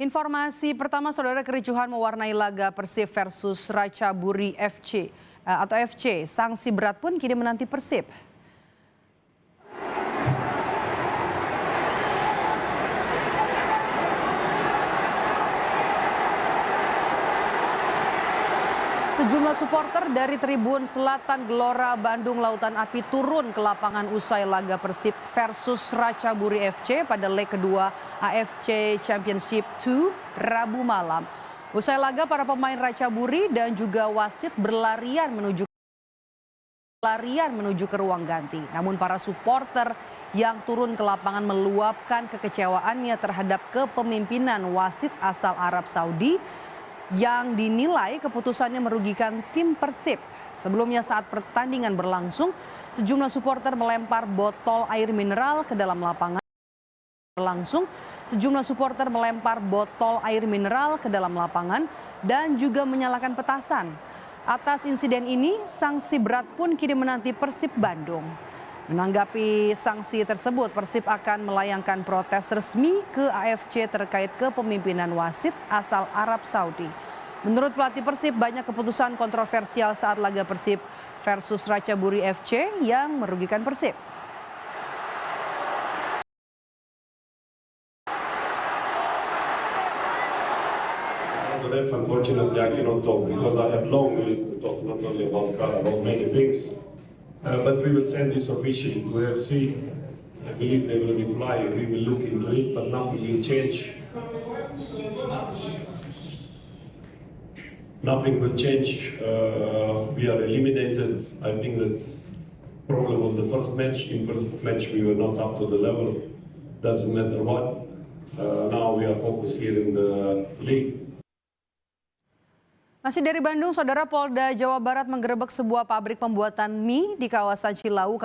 Informasi pertama, saudara, kericuhan mewarnai laga Persib versus Ratchaburi FC. Sanksi berat pun kini menanti Persib. Sejumlah supporter dari Tribun Selatan Gelora Bandung Lautan Api turun ke lapangan usai laga Persib versus Ratchaburi FC pada leg kedua AFC Championship 2 Rabu malam. Usai laga, para pemain Ratchaburi dan juga wasit berlarian menuju ke ruang ganti. Namun para supporter yang turun ke lapangan meluapkan kekecewaannya terhadap kepemimpinan wasit asal Arab Saudi yang dinilai keputusannya merugikan tim Persib. Sebelumnya saat pertandingan berlangsung, sejumlah supporter melempar botol air mineral ke dalam lapangan. Dan juga menyalakan petasan. Atas insiden ini, sanksi berat pun kini menanti Persib Bandung. Menanggapi sanksi tersebut, Persib akan melayangkan protes resmi ke AFC terkait kepemimpinan wasit asal Arab Saudi. Menurut pelatih Persib, banyak keputusan kontroversial saat laga Persib versus Ratchaburi FC yang merugikan Persib. Unfortunately, I cannot talk because I have long list to talk, not only about car, about many things. But we will send this officially to FC. I believe they will reply. We will look into it, but nothing will change. Nothing will change. We are eliminated. I think that problem was the first match. In first match, we were not up to the level. Doesn't matter what. Now we are focused here in the league. Masih dari Bandung, saudara, Polda Jawa Barat menggerebek sebuah pabrik pembuatan mie di kawasan Cilawu,